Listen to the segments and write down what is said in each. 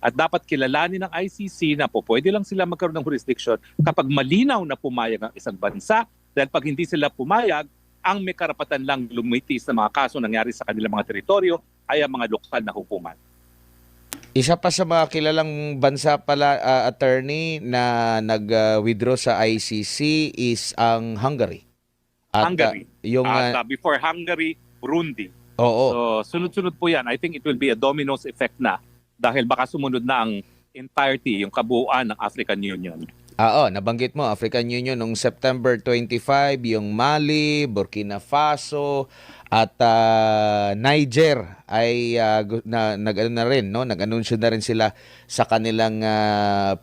At dapat kilalanin ng ICC na po pwede lang sila magkaroon ng jurisdiction kapag malinaw na pumayag ang isang bansa. Dahil pag hindi sila pumayag, ang may karapatan lang lumitis sa mga kaso nangyari sa kanilang mga teritoryo ay ang mga lokal na hukuman. Isa pa sa mga kilalang bansa pala, attorney, na nag-withdraw sa ICC is ang Hungary. At Hungary. Yung At before Hungary, Burundi. oo. So sunod-sunod po yan. I think it will be a dominoes effect na dahil baka sumunod na ang entirety, yung kabuuan ng African Union. Nabanggit mo, African Union noong September 25, yung Mali, Burkina Faso, at Niger ay nag-ano na rin, no? Nag-anunsyo na rin sila sa kanilang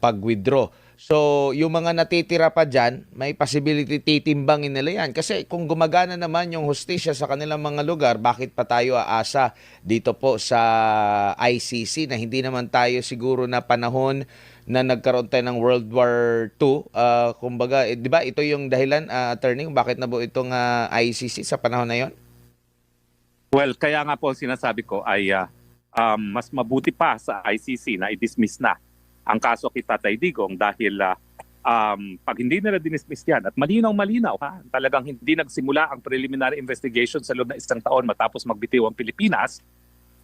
pag-withdraw. So, yung mga natitira pa dyan, may possibility titimbangin nila yan. Kasi kung gumagana naman yung hustisya sa kanilang mga lugar, bakit pa tayo aasa dito po sa ICC na hindi naman tayo siguro na panahon na nagkaroon tayo ng World War II. Kumbaga, di ba ito yung dahilan, attorney, bakit nabuo itong ICC sa panahon na yon? Well, kaya nga po sinasabi ko ay mas mabuti pa sa ICC na i-dismiss na ang kaso kay Tatay Digong dahil pag hindi nila dinismiss yan at malinaw-malinaw, talagang hindi nagsimula ang preliminary investigation sa loob ng isang taon matapos magbitiw ang Pilipinas,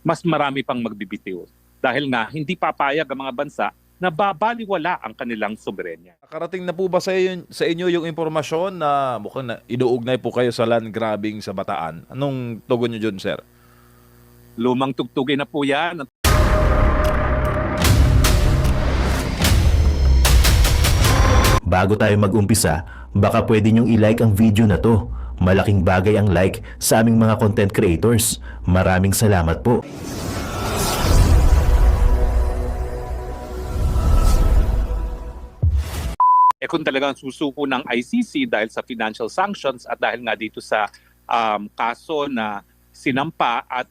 mas marami pang magbibitiw. Dahil nga hindi papayag ang mga bansa na babaliwala ang kanilang soberenya. Nakarating na po ba sa inyo yung impormasyon na mukhang na inuugnay po kayo sa land grabbing sa Bataan? Anong tugon nyo dyan, sir? Lumang tugtugin na po yan. Bago tayo mag-umpisa, baka pwede nyong i-like ang video na to. Malaking bagay ang like sa aming mga content creators. Maraming salamat po. Kung talagang susuko ng ICC dahil sa financial sanctions at dahil nga dito sa kaso na sinampa at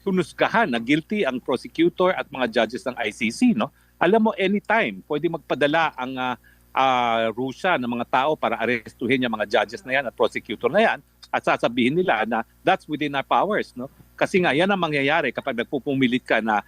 hunusgahan na guilty ang prosecutor at mga judges ng ICC, no? Alam mo, anytime pwede magpadala ang Russia ng mga tao para arestuhin yung mga judges na yan at prosecutor na yan at sasabihin nila na that's within our powers, no? Kasi nga yan ang mangyayari kapag nagpupumilit ka na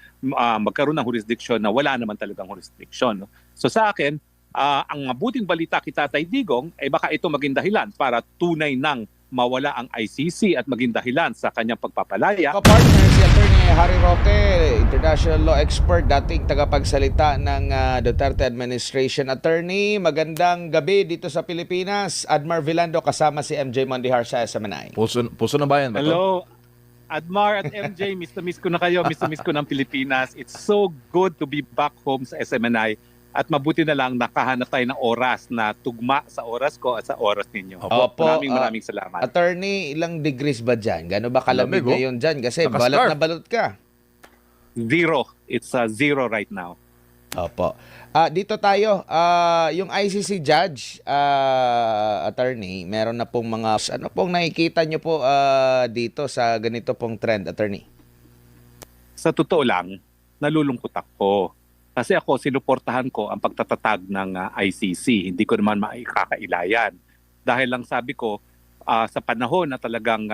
magkaroon ng jurisdiction na wala naman talagang jurisdiction, no? So sa akin, ang mabuting balita kay Tatay Digong ay baka ito maging dahilan para tunay nang mawala ang ICC at maging dahilan sa kanyang pagpapalaya. Kapartner si Attorney Harry Roque, international law expert, dating tagapagsalita ng Duterte administration. Attorney, magandang gabi dito sa Pilipinas. Admar Vilando kasama si MJ Mondihar sa SMNI. Puso na bayan ba to? Hello, Admar at MJ, miss na miss ko na kayo, miss na miss ko ng Pilipinas. It's so good to be back home sa SMNI. At mabuti na lang nakahanap tayo ng oras na tugma sa oras ko at sa oras ninyo. Opo, Maraming salamat. Attorney, ilang degrees ba dyan? Gano'n ba kalamig Lamig, oh. ngayon dyan? Kasi Nakascarf. balot na balot ka. Zero. It's zero right now. Opo. Dito tayo, yung ICC judge, attorney, meron na pong mga, ano pong nakikita nyo po dito sa ganito pong trend, attorney? Sa totoo lang, nalulungkot ako. Kasi ako, sinuportahan ko ang pagtatatag ng ICC. Hindi ko naman maikakailayan. Dahil lang sabi ko, sa panahon na talagang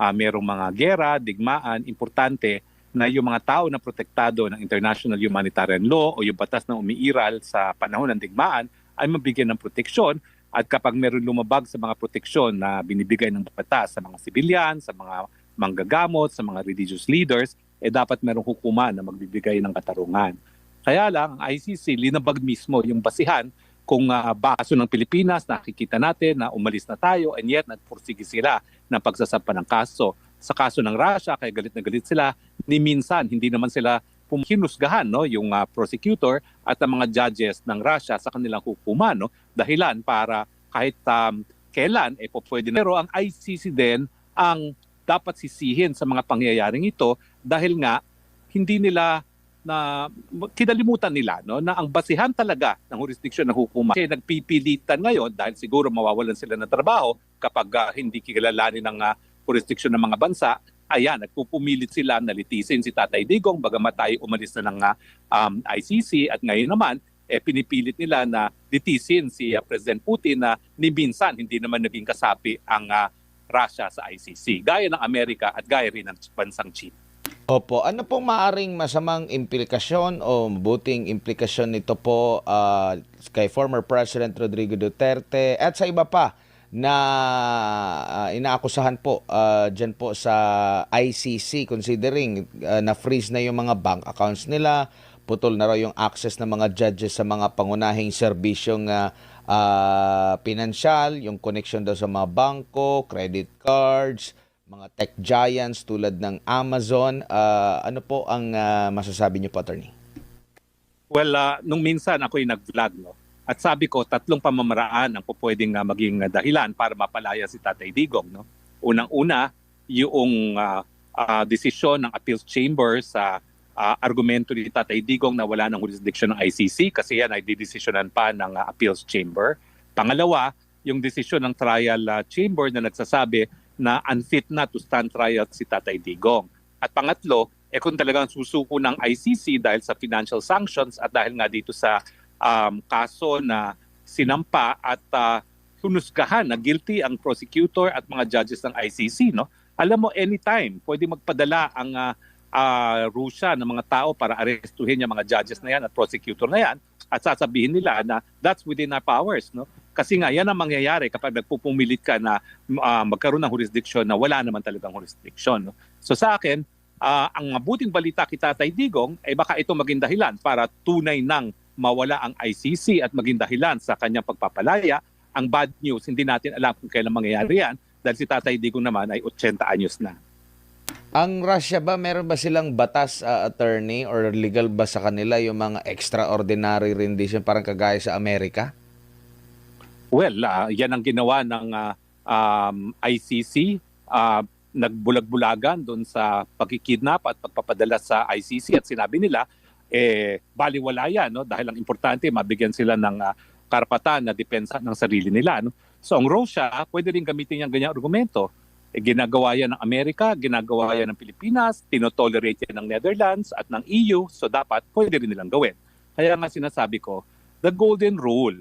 merong mga gera, digmaan, importante na yung mga tao na protektado ng international humanitarian law o yung batas na umiiral sa panahon ng digmaan ay mabigyan ng proteksyon. At kapag meron lumabag sa mga proteksyon na binibigay ng batas sa mga sibilyan, sa mga manggagamot, sa mga religious leaders, dapat merong hukuman na magbibigay ng katarungan. Kaya lang, ang ICC linabag mismo yung basihan kung baso ng Pilipinas, nakikita natin na umalis na tayo and yet nagpursige sila ng pagsasampa ng kaso. Sa kaso ng Russia, kaya galit na galit sila, ni minsan hindi naman sila hinusgahan, no, yung prosecutor at ang mga judges ng Russia sa kanilang hukuman, no, dahilan para kahit kailan pwede na. Pero ang ICC din ang dapat sisihin sa mga pangyayaring ito dahil nga hindi nila na kinalimutan nila, no, na ang basihan talaga ng jurisdiction ng hukuman kasi nagpipilitan ngayon dahil siguro mawawalan sila ng trabaho kapag hindi kilalanin ng jurisdiction ng mga bansa. Ayan, nagpupumilit sila na litisin si Tatay Digong bagamat tayo umalis na ng ICC at ngayon naman pinipilit nila na litisin si President Putin na ni minsan hindi naman naging kasapi ang Russia sa ICC gaya ng Amerika at gaya rin ng bansang China. Opo, ano pong maaring masamang implikasyon o mabuting implikasyon nito po kay former President Rodrigo Duterte at sa iba pa na inaakusahan po dyan po sa ICC considering na-freeze na yung mga bank accounts nila, putol na raw yung access ng mga judges sa mga pangunahing serbisyong pinansyal, yung connection daw sa mga bangko, credit cards, mga tech giants tulad ng Amazon. Ano po ang masasabi niyo po, Attorney? Well, nung minsan ako'y nag-vlog, no? At sabi ko, 3 pamamaraan ang pwedeng maging dahilan para mapalaya si Tatay Digong. No? Unang-una, yung desisyon ng Appeals Chamber sa argumento ni Tatay Digong na wala ng jurisdiction ng ICC kasi yan ay didesisyonan pa ng Appeals Chamber. Pangalawa, yung desisyon ng Trial Chamber na nagsasabi na unfit na to stand trial si Tatay Digong. At pangatlo, kung talagang susuko ng ICC dahil sa financial sanctions at dahil nga dito sa kaso na sinampa at hunusgahan na guilty ang prosecutor at mga judges ng ICC, no? Alam mo, anytime pwede magpadala ang Russia ng mga tao para arestuhin yung mga judges na yan at prosecutor na yan at sasabihin nila na that's within our powers, no? Kasi nga yan ang mangyayari kapag nagpupumilit ka na magkaroon ng jurisdiction na wala naman talagang jurisdiction, no? So sa akin, ang mabuting balita kay Tatay Digong ay baka ito maging dahilan para tunay nang mawala ang ICC at maging dahilan sa kanyang pagpapalaya. Ang bad news, hindi natin alam kung kailan mangyayari yan dahil si Tatay Digong naman ay 80 anyos na. Ang Russia ba, meron ba silang batas, attorney, or legal ba sa kanila yung mga extraordinary rendition parang kagaya sa Amerika? Well, yan ang ginawa ng ICC. Nagbulag-bulagan doon sa pagkikidnap at pagpapadala sa ICC at sinabi nila, baliwala yan, no? Dahil ang importante, mabigyan sila ng karapatan na depensa ng sarili nila. No? So ang Russia, pwede rin gamitin yung ganyang argumento. Ginagawa yan ng Amerika, ginagawa yan ng Pilipinas, tinotolerate yan ng Netherlands at ng EU, so dapat pwede rin nilang gawin. Kaya nga sinasabi ko, the golden rule,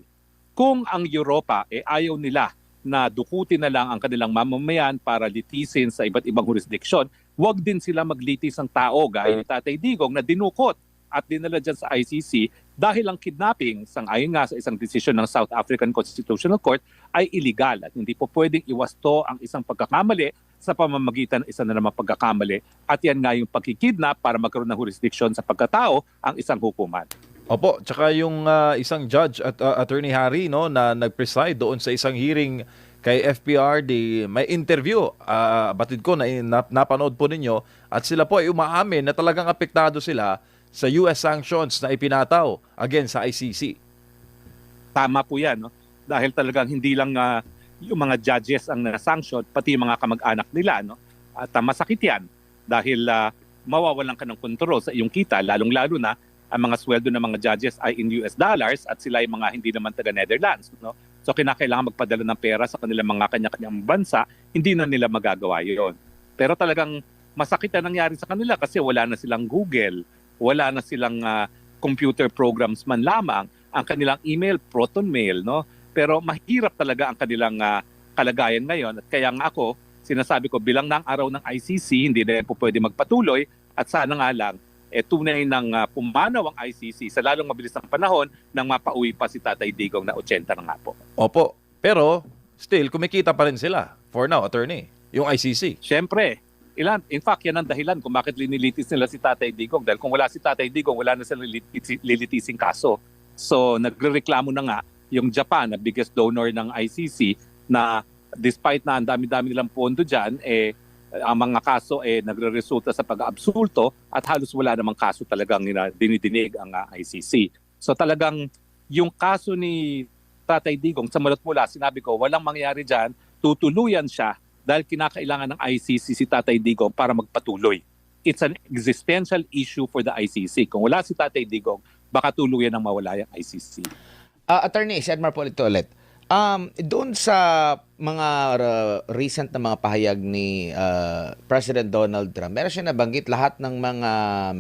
kung ang Europa ayaw nila na dukutin na lang ang kanilang mamamayan para litisin sa iba't ibang jurisdiction, huwag din sila maglitis ng tao gaya ni Tatay Digong na dinukot at dinala dyan sa ICC dahil ang kidnapping, sang-ayon nga sa isang desisyon ng South African Constitutional Court, ay illegal at hindi po pwedeng iwasto ang isang pagkakamali sa pamamagitan ng isa na naman pagkakamali at yan nga yung pagkikidnap para magkaroon ng jurisdiction sa pagkatao ang isang hukuman. Opo, tsaka yung isang judge at Attorney Harry, no, na nag-preside doon sa isang hearing kay FPRD, may interview, batid ko na napanood po ninyo, at sila po ay umaamin na talagang apektado sila sa US sanctions na ipinataw against sa ICC. Tama po yan, no? Dahil talagang hindi lang yung mga judges ang na-sanction, pati yung mga kamag-anak nila, no? At masakit yan dahil mawawalan ka ng kontrol sa iyong kita, lalong-lalo na ang mga sweldo ng mga judges ay in US dollars at sila ay mga hindi naman taga-Netherlands, no? So kinakailangan magpadala ng pera sa kanilang mga kanya-kanyang bansa, hindi na nila magagawa yun. Pero talagang masakit na nangyari sa kanila kasi wala na silang Google, wala na silang computer programs man lamang, ang kanilang email, proton mail, no? Pero mahirap talaga ang kanilang kalagayan ngayon at kaya nga ako, sinasabi ko bilang ng araw ng ICC, hindi na po pwede magpatuloy at sana nga lang, tunay nang pumanaw ang ICC sa lalong mabilis ng panahon nang mapauwi pa si Tatay Digong na 80 na nga po. Opo, pero still kumikita pa rin sila for now, attorney, yung ICC. Siyempre, in fact, yan ang dahilan kung bakit linilitis nila si Tatay Digong. Dahil kung wala si Tatay Digong, wala na silang lilitising kaso. So, nagrereklamo na nga yung Japan, na biggest donor ng ICC, na despite na ang dami-dami nilang pondo dyan, ang mga kaso nagre-resulta sa pag-aabsulto at halos wala namang kaso talagang dinidinig ang ICC. So talagang yung kaso ni Tatay Digong, sa mulot mula, sinabi ko, walang mangyari dyan, tutuluyan siya dahil kinakailangan ng ICC si Tatay Digong para magpatuloy. It's an existential issue for the ICC. Kung wala si Tatay Digong, baka tuluyan ang mawala yung ICC. Attorney, si Edmar po ulit. Doon sa mga recent na mga pahayag ni President Donald Trump, meron siya nabanggit lahat ng mga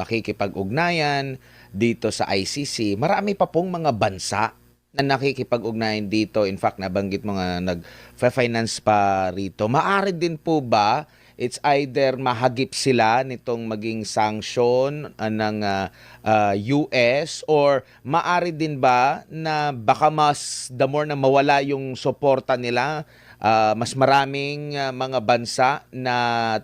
makikipag-ugnayan dito sa ICC. Marami pa pong mga bansa na nakikipag-ugnayan dito. In fact, nabanggit mga nag-finance pa rito. Maaari din po ba It's either mahagip sila nitong maging sanction ng US, or maari din ba na baka mas the more na mawala yung suporta nila, mas maraming mga bansa na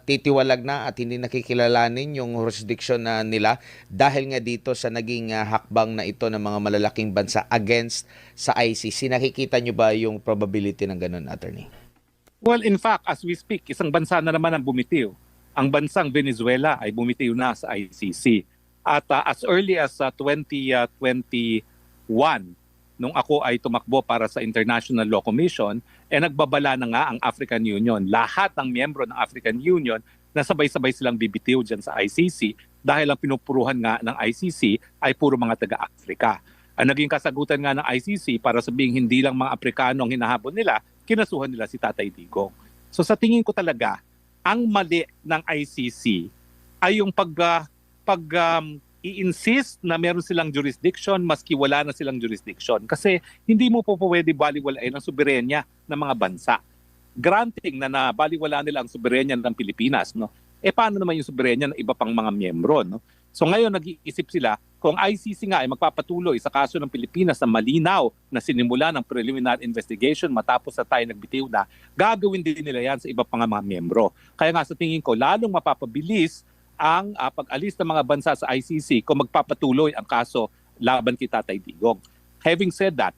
titiwalag na at hindi nakikilalanin yung jurisdiction na nila dahil nga dito sa naging hakbang na ito ng mga malalaking bansa against sa ICC. Nakikita nyo ba yung probability ng ganun, Attorney? Well, in fact, as we speak, isang bansa na naman ang bumitiw. Ang bansang Venezuela ay bumitiw na sa ICC. At as early as 2021, nung ako ay tumakbo para sa International Law Commission, nagbabala na nga ang African Union. Lahat ng miyembro ng African Union na sabay-sabay silang bibitiw dyan sa ICC dahil ang pinupuruhan nga ng ICC ay puro mga taga-Afrika. Ang naging kasagutan nga ng ICC para sabihing hindi lang mga Aprikano ang hinahabol nila, kinasuhan nila si Tatay Digong. So sa tingin ko talaga, ang mali ng ICC ay yung i-insist na meron silang jurisdiction maski wala na silang jurisdiction. Kasi hindi mo po pwede baliwalain ang soberenya ng mga bansa. Granting na nabaliwala nila ang soberenya ng Pilipinas, no? Paano naman yung soberenya ng iba pang mga miyembro, no? So ngayon nag-iisip sila kung ICC nga ay magpapatuloy sa kaso ng Pilipinas na malinaw na sinimula ng preliminary investigation matapos na tayo nagbitiw na, gagawin din nila yan sa iba pang mga miyembro. Kaya nga sa tingin ko, lalong mapapabilis ang pag-alis ng mga bansa sa ICC kung magpapatuloy ang kaso laban kay Tatay Digong. Having said that,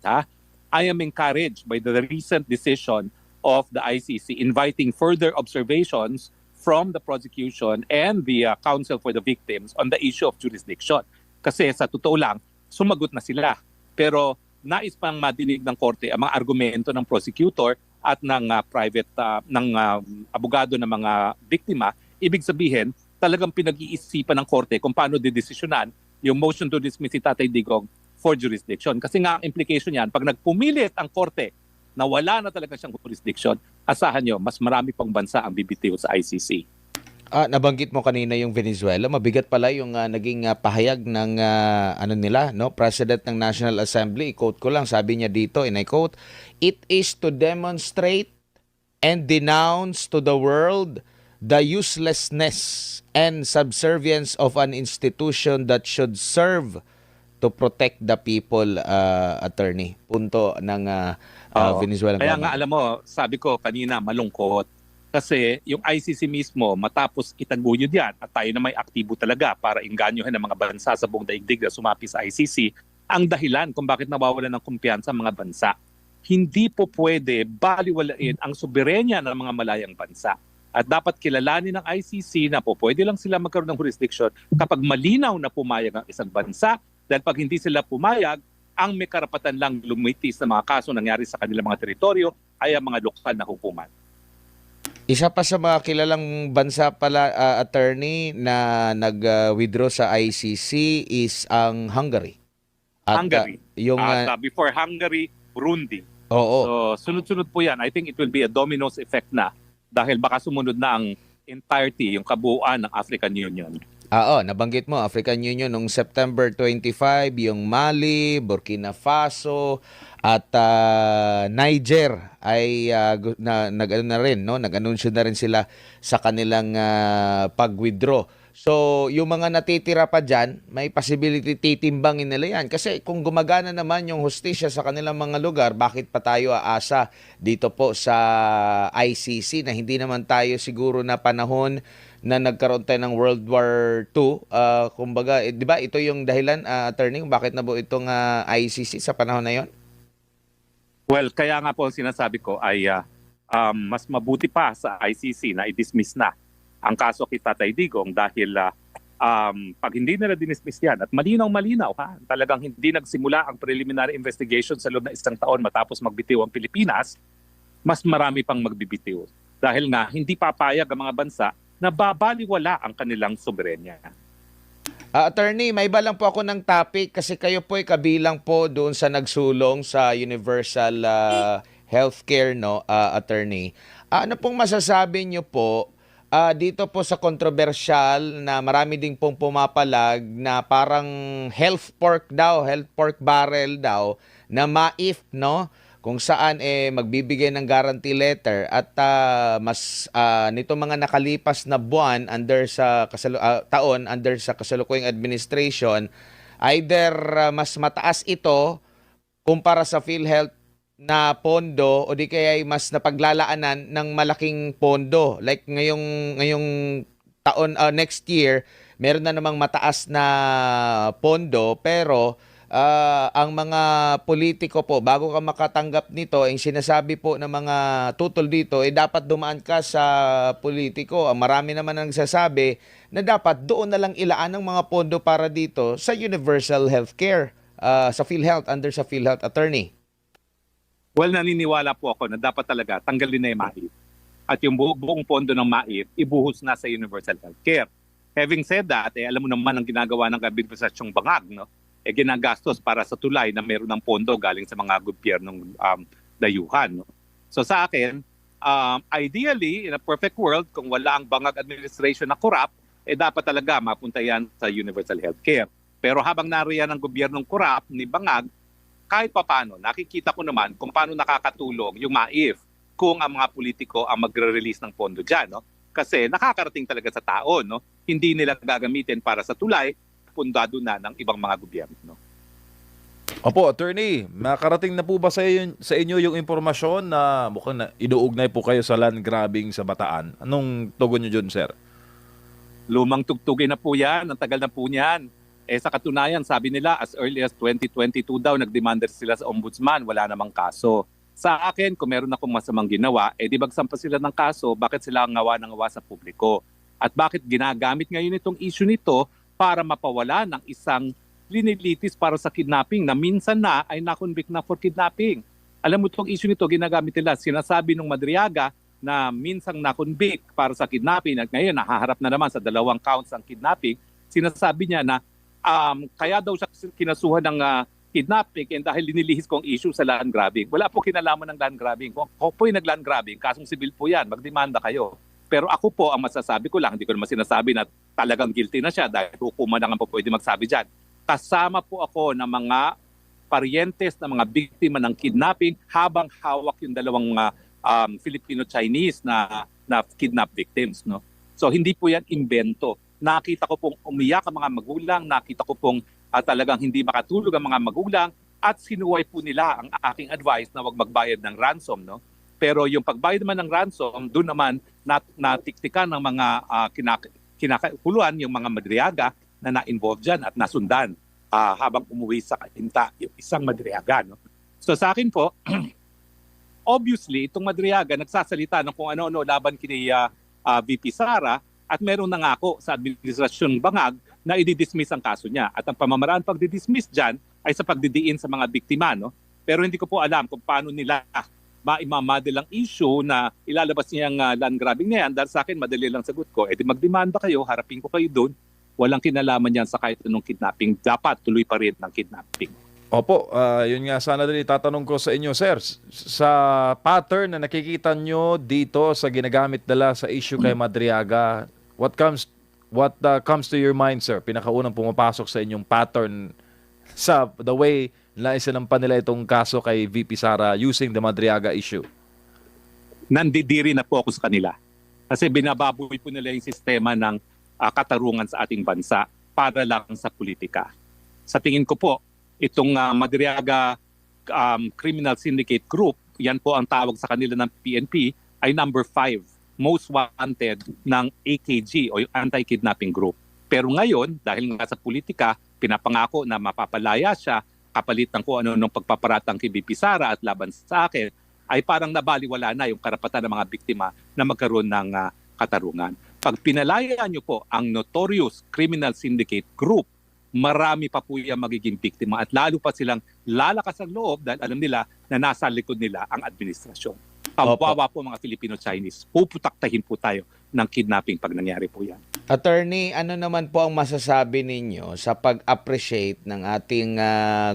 I am encouraged by the recent decision of the ICC inviting further observations from the prosecution and the Counsel for the Victims on the issue of jurisdiction. Kasi sa totoo lang, sumagot na sila. Pero nais pang madinig ng korte ang mga argumento ng prosecutor at ng abogado ng mga biktima. Ibig sabihin, talagang pinag-iisipan ng korte kung paano didesisyonan yung motion to dismiss si Tatay Digong for jurisdiction. Kasi nga ang implication yan, pag nagpumilit ang korte na wala na talaga siyang jurisdiction, asahan nyo, mas marami pang bansa ang bibitiw sa ICC. Nabanggit mo kanina yung Venezuela. Mabigat pala yung naging pahayag ng President ng National Assembly. I-quote ko lang, sabi niya dito, and I quote, "It is to demonstrate and denounce to the world the uselessness and subservience of an institution that should serve to protect the people," Attorney. Punto ng Venezuela. Kaya nga alam mo, sabi ko kanina malungkot. Kasi yung ICC mismo matapos itaguyod yan at tayo na may aktibo talaga para inganyohan ng mga bansa sa buong daigdig na sumapi sa ICC, ang dahilan kung bakit nawawalan ng kumpiyansa ang mga bansa. Hindi po pwede baliwalain ang soberenya ng mga malayang bansa. At dapat kilalanin ng ICC na po pwede lang sila magkaroon ng jurisdiction kapag malinaw na pumayag ang isang bansa. Dahil pag hindi sila pumayag, ang may karapatan lang lumitis sa mga kaso nangyari sa kanilang mga teritoryo ay ang mga lokal na hukuman. Isa pa sa mga kilalang bansa pala, Attorney, na nag-withdraw sa ICC is ang Hungary. At, Hungary. Before Hungary, Burundi. Oo. So sunod-sunod po yan. I think it will be a dominoes effect na dahil baka sumunod na ang entirety, yung kabuuan ng African Union. Nabanggit mo, African Union noong September 25, yung Mali, Burkina Faso, at Niger ay nag-anunsyo na rin sila sa kanilang pag-withdraw. So, yung mga natitira pa dyan, may possibility titimbangin nila yan. Kasi kung gumagana naman yung hustisya sa kanilang mga lugar, bakit pa tayo aasa dito po sa ICC na hindi naman tayo siguro na panahon na nagkaroon tayo ng World War II. Kumbaga, di ba ito yung dahilan, Attorney, bakit nabuo itong ICC sa panahon na yon? Well, kaya nga po ang sinasabi ko ay mas mabuti pa sa ICC na i-dismiss na ang kaso kay Tatay Digong dahil pag hindi nila dinismiss yan at malinaw-malinaw, talagang hindi nagsimula ang preliminary investigation sa loob ng isang taon matapos magbitiw ang Pilipinas, mas marami pang magbibitiw. Dahil nga hindi papayag ang mga bansa na babaliwala ang kanilang soberenya. Attorney, may iba lang po ako ng topic kasi kayo po ay kabilang po doon sa nagsulong sa Universal Healthcare, no, Attorney. Ano pong masasabi niyo po dito po sa controversial na marami ding pong pumapalag na parang health pork barrel daw na MAIF, no? kung saan magbibigay ng guarantee letter at nito mga nakalipas na buwan taon under sa kasalukuyang administration, either mas mataas ito kumpara sa PhilHealth na pondo o di kaya ay mas napaglalaanan ng malaking pondo. Like ngayong taon, next year, meron na namang mataas na pondo, pero ang mga politiko po, bago ka makatanggap nito, ang sinasabi po ng mga tutol dito, dapat dumaan ka sa politiko. Marami naman ang nagsasabi na dapat doon na lang ilaan ng mga pondo para dito sa universal healthcare, sa PhilHealth, under sa PhilHealth attorney. Well, naniniwala po ako na dapat talaga tanggalin na yung MAIF. At yung buong pondo ng MAIF, ibuhos na sa universal healthcare. Having said that, alam mo naman ang ginagawa ng administrasyong bangag, no? Ginagastos para sa tulay na meron ng pondo galing sa mga gobyernong dayuhan. No? So sa akin, ideally, in a perfect world, kung wala ang bangag administration na corrupt, dapat talaga mapunta yan sa universal healthcare. Pero habang nariyan ang gobyernong corrupt ni bangag, kahit papano, nakikita ko naman kung paano nakakatulong yung MAIF kung ang mga politiko ang magre-release ng pondo dyan. No? Kasi nakakarating talaga sa tao. No? Hindi nila gagamitin para sa tulay, pundado na ng ibang mga gobyerno. Opo, attorney, makarating na po ba sa inyo yung impormasyon na mukhang na inuugnay po kayo sa land grabbing sa Bataan? Anong tugon nyo dyan, sir? Lumang tugtugin na po yan, ang tagal na po niyan. Sa katunayan, sabi nila, as early as 2022 daw, nagdemander sila sa ombudsman, wala namang kaso. Sa akin, kung meron akong masamang ginawa, di bagsampa sila ng kaso, bakit sila ang ngawa ng ngawa sa publiko? At bakit ginagamit ngayon itong issue nito para mapawala ng isang linilitis para sa kidnapping na minsan na ay nakonvict na for kidnapping. Alam mo itong issue nito, ginagamit nila. Sinasabi ng Madriaga na minsang nakonvict para sa kidnapping at ngayon nahaharap na naman sa 2 counts ang kidnapping. Sinasabi niya na kaya daw siya kinasuhan ng kidnapping and dahil linilihis ko ang issue sa land grabbing. Wala po kinalaman ng land grabbing. Kung ako po yung nag-land grabbing, kasong sibil po yan, magdemanda kayo. Pero ako po, ang masasabi ko lang, hindi ko naman sinasabi na talagang guilty na siya dahil hukuman na nga po pwede magsabi dyan. Kasama po ako ng mga parientes na mga biktima ng kidnapping habang hawak yung 2 Filipino-Chinese na kidnap victims. No? So hindi po yan invento. Nakita ko pong umiyak ang mga magulang, nakita ko pong talagang hindi makatulog ang mga magulang at sinuway po nila ang aking advice na wag magbayad ng ransom. No? Pero yung pagbayad naman ng ransom, doon naman natiktikan ng mga kinakuluan, yung mga Madriaga na na-involve dyan at nasundan habang umuwi sa kahinta yung isang Madriaga. No? So sa akin po, obviously, itong Madriaga nagsasalita ng kung ano-ano laban kini VP Sara at meron nangako sa administrasyon bangag na i-dismiss ang kaso niya. At ang pamamaraan pag-dismiss dyan ay sa pagdidiin sa mga biktima. No? Pero hindi ko po alam kung paano nila maimamadel ang issue na ilalabas niyang land grabbing na yan. Dahil sa akin, madali lang sagot ko. Di magdemanda kayo, harapin ko kayo doon. Walang kinalaman yan sa kahit anong kidnapping. Dapat tuloy pa rin ng kidnapping. Opo, yun nga sana din itatanong ko sa inyo, sir. Sa pattern na nakikita nyo dito sa ginagamit nila sa issue kay Madriaga, what comes to your mind, sir? Pinakaunang pumapasok sa inyong pattern sa the way na isinampan nila itong kaso kay VP Sara using the Madriaga issue? Nandidiri na po ako sa kanila. Kasi binababoy po nila yung sistema ng katarungan sa ating bansa para lang sa politika. Sa tingin ko po, itong Madriaga Criminal Syndicate Group, yan po ang tawag sa kanila ng PNP, ay number 5 most wanted ng AKG o yung Anti-Kidnapping Group. Pero ngayon, dahil nga sa politika, pinapangako na mapapalaya siya kapalit ng kung ano nung pagpaparatang kay VP Sara at laban sa akin, ay parang nabaliwala na yung karapatan ng mga biktima na magkaroon ng katarungan. Pag pinalaya niyo po ang notorious criminal syndicate group, marami pa po yung magiging biktima at lalo pa silang lalakas ang loob dahil alam nila na nasa likod nila ang administrasyon. Kawawa po mga Filipino-Chinese. Puputaktahin po tayo ng kidnapping pag nangyari po yan. Attorney, ano naman po ang masasabi ninyo sa pag-appreciate ng ating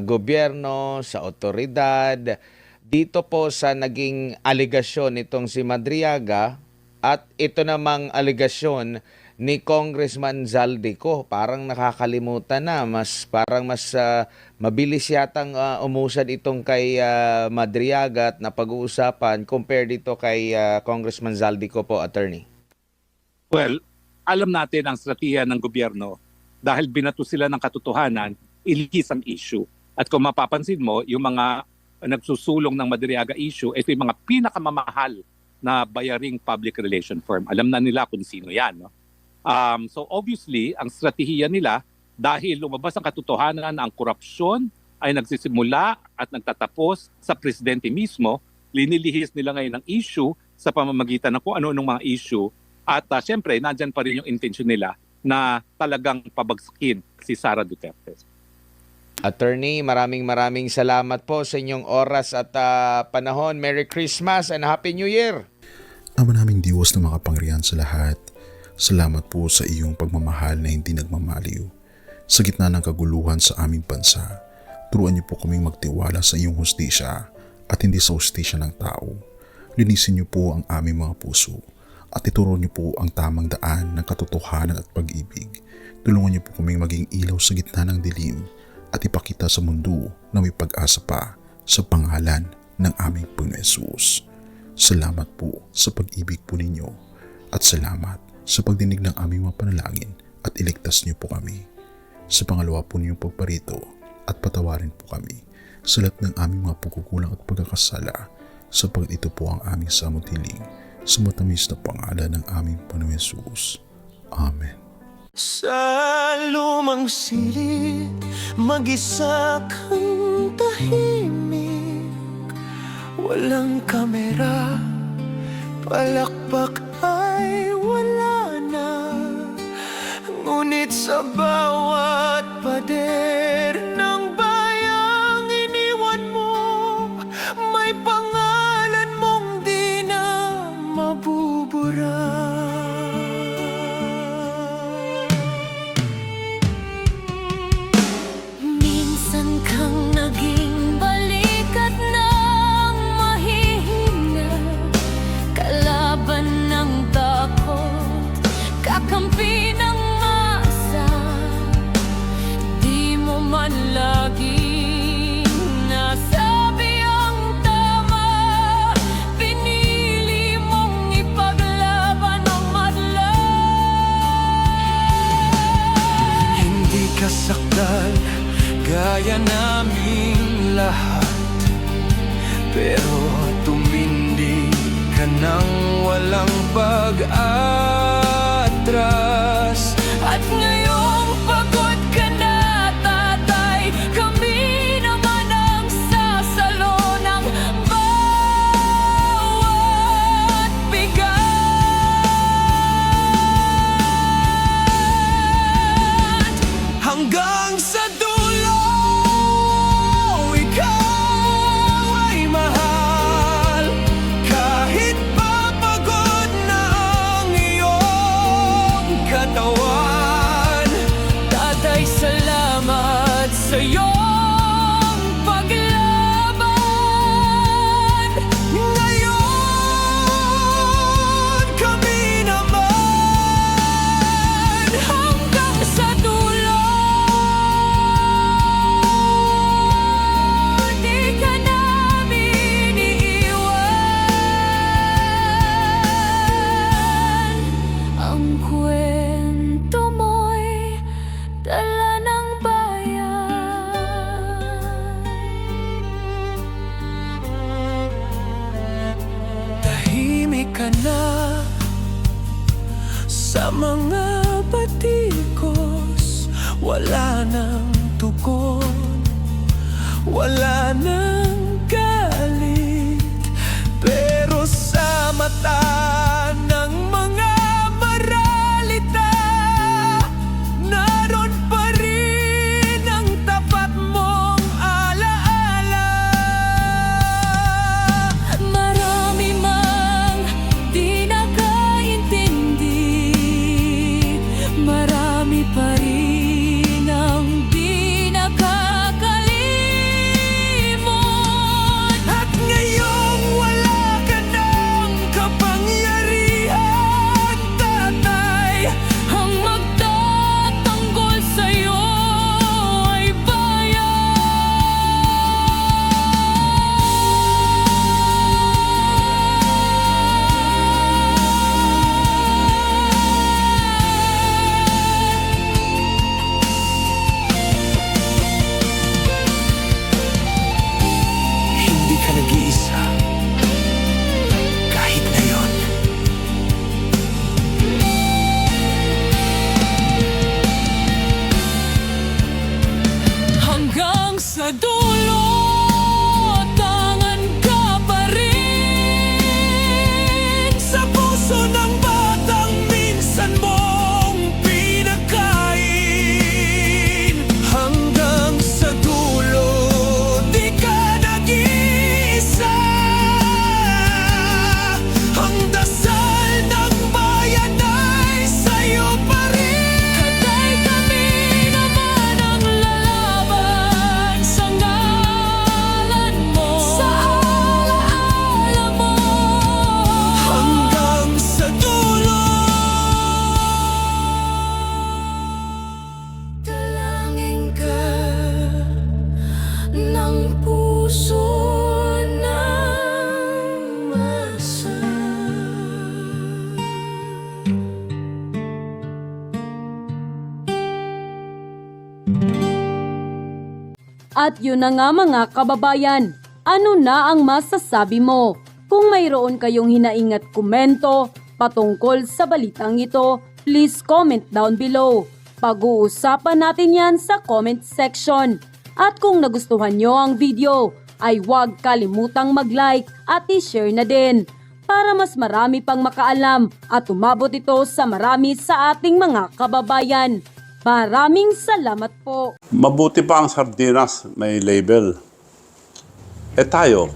gobyerno, sa otoridad, dito po sa naging aligasyon nitong si Madriaga at ito namang aligasyon ni Congressman Zaldico. Parang nakakalimutan na, parang mas mabilis yatang umusad itong kay Madriaga at napag-uusapan compared dito kay Congressman Zaldico po, attorney. Well, alam natin ang strategiya ng gobyerno dahil binato sila ng katotohanan, ilihis ang issue. At kung mapapansin mo, yung mga nagsusulong ng Madriaga issue, ito yung mga pinakamamahal na bayaring public relation firm. Alam na nila kung sino yan. No? So obviously, ang strategiya nila, dahil lumabas ang katotohanan na ang korupsyon ay nagsisimula at nagtatapos sa presidente mismo, linilihis nila ngayon ang issue sa pamamagitan ng kung ano-anong mga issue. At syempre, nandyan pa rin yung intention nila na talagang pabagsakin si Sara Duterte. Attorney, maraming salamat po sa inyong oras at panahon. Merry Christmas and Happy New Year! Ama naming Diyos na makapangyarihan sa lahat, salamat po sa iyong pagmamahal na hindi nagmamaliw. Sa gitna ng kaguluhan sa aming bansa, turuan niyo po kaming magtiwala sa iyong hustisya at hindi sa hustisya ng tao. Linisin niyo po ang aming mga puso at ituro niyo po ang tamang daan ng katotohanan at pag-ibig. Tulungan niyo po kaming maging ilaw sa gitna ng dilim at ipakita sa mundo na may pag-asa pa sa pangalan ng aming Panginoon Hesus. Salamat po sa pag-ibig po ninyo at salamat sa pagdinig ng aming mga panalangin at iligtas niyo po kami. Sa pangalawa po ninyong pagparito at patawarin po kami sa lahat ng aming mga pagkukulang at pagkakasala sapagkat ito po ang aming samutiling sa matamis na pangalan ng aming Panginoon Hesus. Amen. Sa lumang silid, mag-isa kang tahimik. Walang kamera, palakpak ay wala na. Ngunit sa bawat pader ng bayang iniwan mo, may pangalan mong di na mabubura. Minsan kang naging balikat ng mahihina, kalaban ng takot, kakampi ng masa. Di mo man laging nasabi ang tama, pinili mong ipaglaban ang madla. Hindi ka sakdal gaya naming lahat, pero tumindi ka nang walang pag-atras. At ngayong pagod ka na, tatay, kami naman ang sasalo ng bawat bigat. Hanggang sa dulo, ikaw ay mahal. Kahit papagod na ang iyong katawan, tatay, salamat sa iyong paglaban. Ngayon, kami naman hanggang sa dulo. Di ka namin iiwan. Ang kwento mo'y dala ng bayan. Tahimik ka na sa mga batikos, wala nang tugon, wala nang galit, pero sa mata ng mga maralita, naroon pa rin ang tapat mong alaala. Marami mang di nakaintindi, marami pa rin ang di nakakalimot. At ngayong wala ka ng kapangyarihan, sa dulo, tangan ka pa rin sa puso ng batang minsan mong pinakain. Hanggang sa dulo, di ka nag-iisa. Ang dasal ng bayan ay sa'yo pa rin. Katay kami naman ang lalaban sa ngalan mo, sa alaala mo. Hanggang sa dulo, dalangin ka ng puso ng masa. At yun na nga mga kababayan, ano na ang masasabi mo? Kung mayroon kayong hinaing at komento patungkol sa balitang ito, please comment down below. Pag-uusapan natin yan sa comment section. At kung nagustuhan nyo ang video, ay huwag kalimutang mag-like at i-share na din para mas marami pang makaalam at umabot ito sa marami sa ating mga kababayan. Maraming salamat po. Mabuti pa ang sardinas may label. Eh tayo,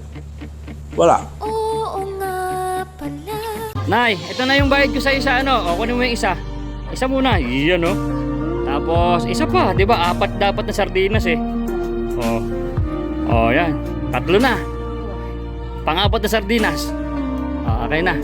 wala. Oo nga pala. Nay, ito na yung bayad ko sa isa, ano? O, kunin mo yung isa. Isa muna, iyan, no? Tapos, isa pa, di ba? 4 dapat na sardinas, eh. O, yan. 3 na. Pang-4 na sardinas. O, okay na.